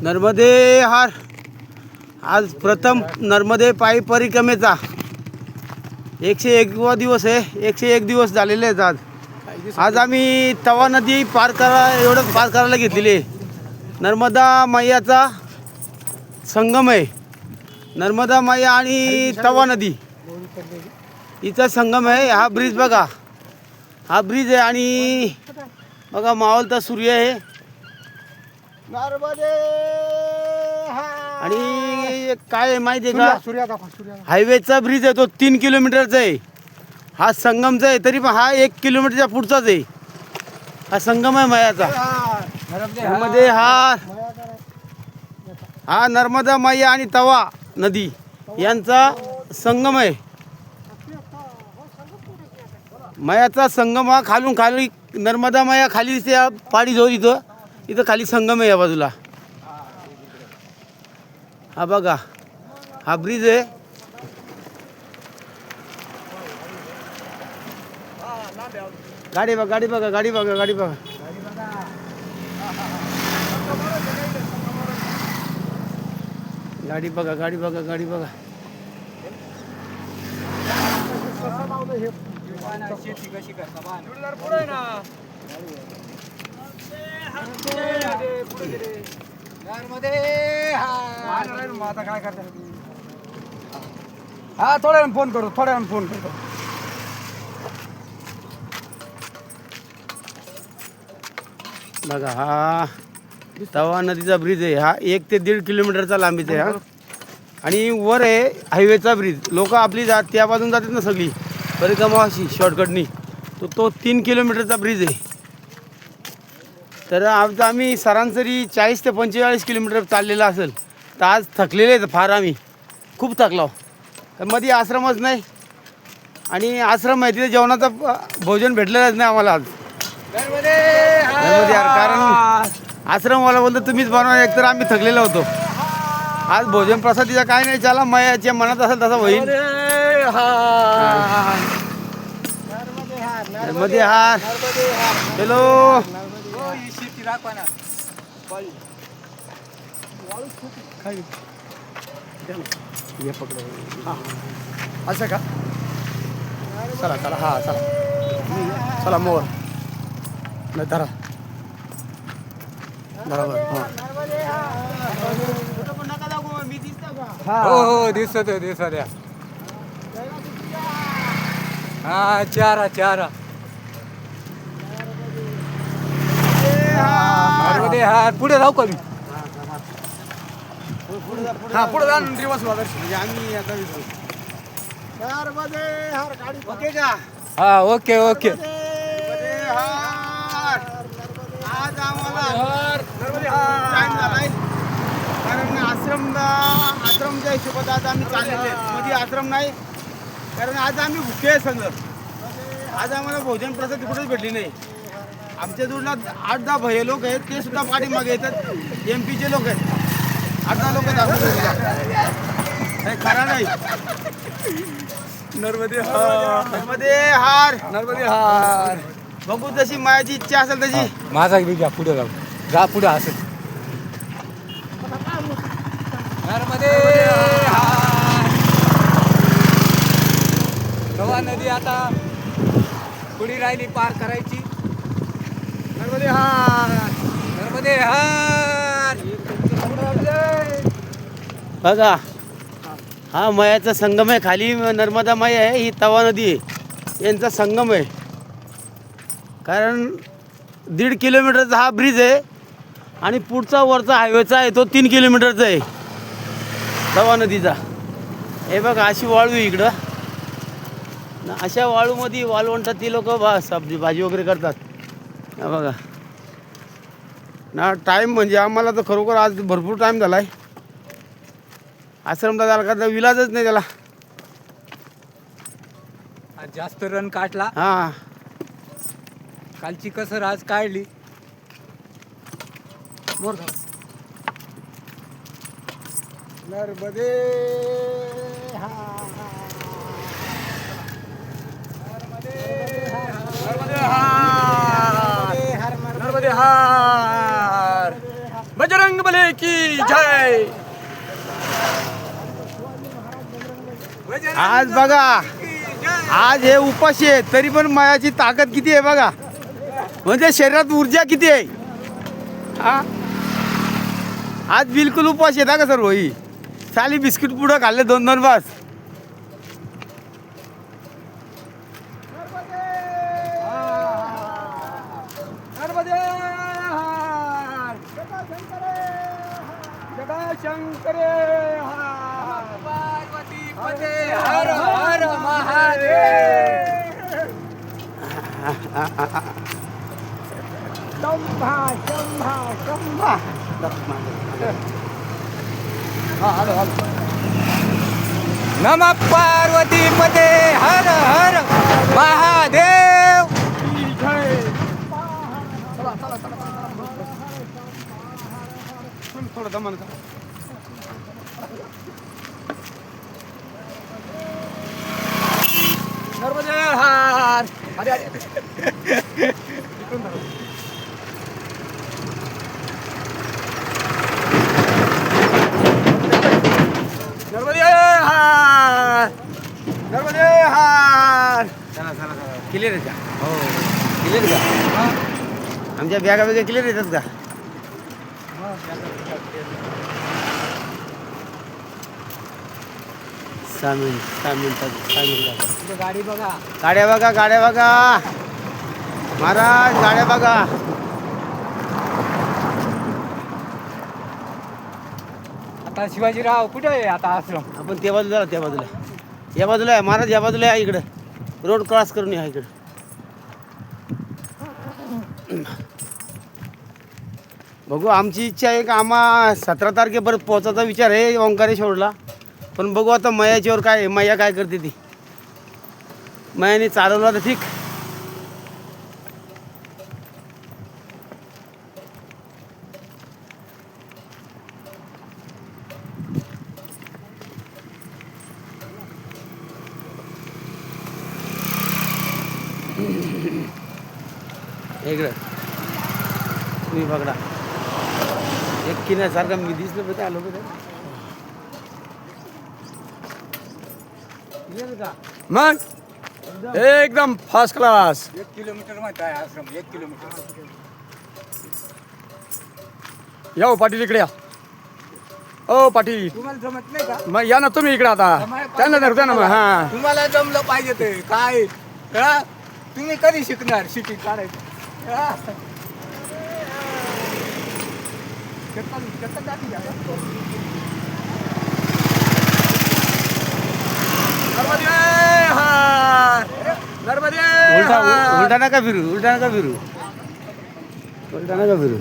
नर्मदे हार. आज प्रथम नर्मदे पायी परिक्रमेचा 101वा दिवस आहे. 101 दिवस झालेले आहेत आज. आज आम्ही तवा नदी पार करायला घेतलेली आहे. नर्मदा मैयाचा संगम आहे. नर्मदा मैया आणि तवा नदी हिचा संगम आहे. हा ब्रिज बघा, हा ब्रिज आहे. आणि बघा मावळता सूर्य आहे. आणि काय आहे माहिती आहे का, हायवेचा ब्रिज आहे तो 3 किलोमीटरचा आहे. हा संगमचा आहे, तरी पण हा 1 किलोमीटरच्या पुढचाच आहे. हा संगम आहे मैयाचा. नर्मदे हार. हा नर्मदा मैया आणि तवा नदी यांचा संगम आहे. मैयाचा संगम हा खाली नर्मदा मैया खाली दिसते पाडी जोर इथं खाली संगम आहे या बाजूला. हा बघा, हा ब्रिज आहे. गाडी बघा, गाडी बघा, गाडी बघा, गाडी बघा. गाडी बघा, गाडी बघा, गाडी बघा. शेती कशी करता काय करता. हा थोड्या फोन करतो. बघा, हा तवा नदीचा ब्रिज आहे. हा 1 ते 1.5 किलोमीटरचा लांबीचा आहे. हा आणि वर आहे हायवेचा ब्रिज. लोक आपली त्या बाजून जातात ना सगळी परिक्रमावाशी शॉर्टकटनी, तो 3 किलोमीटरचा ब्रिज आहे. तर आज आम्ही सरासरी 40 ते 45 किलोमीटर चाललेला असेल. तर आज थकलेले आहेत फार, आम्ही खूप थकलो. तर मध्ये आश्रमच नाही, आणि आश्रम आहे तिथे जेवणाचं भोजन भेटलेलंच नाही आम्हाला आज. कारण आश्रमवाला बोलतो तुम्हीच बनवा, एकतर आम्ही थकलेलो होतो. आज भोजन प्रसादीचा काय नाही, चला मयाच्या मनात असेल तसा होईल. नर्मदे हार. हॅलो, असं का. चला चला, हा चला चला मोर नाही धरा बरोबर. हो दिसत द्या. हा चारा पुढे जाऊ का मी. हा पुढे जा दिवस म्हणजे आम्ही आता ओके का. हा ओके आज आम्हाला टाइम झालाय, कारण आश्रमच्या हिशोबात आज आम्ही चाललेले. मध्ये आश्रम नाही, कारण आज आम्ही भुके आहे संदर्भ. आज आम्हाला भोजन प्रसाद कुठेच भेटली नाही. आमच्या जोडला 8-10 भैया लोक आहेत, ते सुद्धा पाठीमागे येतात. MP चे लोक आहेत, 8-10 लोक आहेत आमच्या जोडीला. काही खरा नाही. नर्मदे हार. बघू जशी मायाची इच्छा असेल तशी. माझा घ्या, पुढे जाऊ. जा पुढे असेल. नर्मदे हार. तवा नदी आता पुढे राहिली पार करायची. नर्मदे हार. बघा, हा मयाचा संगम आहे. खाली नर्मदा माई आहे, ही तवा नदी आहे, यांचा संगम आहे. कारण 1.5 किलोमीटरचा हा ब्रिज आहे, आणि पुढचा वरचा हायवेचा आहे तो 3 किलोमीटरचा आहे तवा नदीचा. हे बघा, अशी वाळू आहे इकडं. अशा वाळूमध्ये वाळवंटात ती लोक सब्जी भाजी वगैरे करतात. हा बघा ना. टाईम म्हणजे आम्हाला तर खरोखर आज भरपूर टाईम झाला आहे. आश्रमला जायला का विलाजच नाही त्याला. आज जास्त रन काढला. हां, कालची कसर आज काढली. नर्मदे हार. बजरंग बली की जय. आज बघा, आज हे उपाशी आहे तरी पण मायाची ताकद किती आहे बघा, म्हणजे शरीरात ऊर्जा किती आहे. हा आज बिलकुल उपाशी आहे का सर्व. ही साली बिस्किट पुढं खाल्ले 2-2 बस. शंकरे पार्वती पते हर हर महादेव. शंभा शंभा शंभा. नमः पार्वती पते हर हर महादेव. थोडं दमन का. नर्मदे हर. अरे अरे नर्मदे हर. नर्मदे हर. चला चला चला. क्लिअर आहे का? हो क्लिअर का? आमच्या बॅगा वगैरे क्लिअर येतात का? 6 मिनिटात. गाडी बघा. गाड्या बघा, गाड्या बघा महाराज, गाड्या बघा. आता शिवाजीराव कुठे आहे आता आश्रम? आपण त्या बाजूला, त्या बाजूला, या बाजूला आहे महाराज, या बाजूला आहे. इकडं रोड क्रॉस करून या इकडं. बघू, आमची इच्छा आहे का आम्हा 17 तारखेपर्यंत पोहोचायचा विचार आहे ओंकारेश्वरला. पण बघू आता मयाच्यावर काय आहे, मैया काय करते ती. मयाने चालवला तर ठीक. इकडं तुम्ही पकडा. एक किनासारखं मी दिसलं बघ, आलो बघ. मग एकदम फर्स्ट क्लास. 1 किलोमीटर मध्ये आहे आश्रम. 1 किलोमीटर. या हो पाटील, इकडे या. ओ पाटील, तुम्हाला जमत नाही का? मग या ना तुम्ही इकडे आता. त्यांना धरता ना मग. हा, तुम्हाला जमलं पाहिजे ते काय. तुम्ही कधी शिकणार शिटी काढायचं. उलटा उलटा नका फिरू, उलटा नका फिरू, उलटा नका फिरू.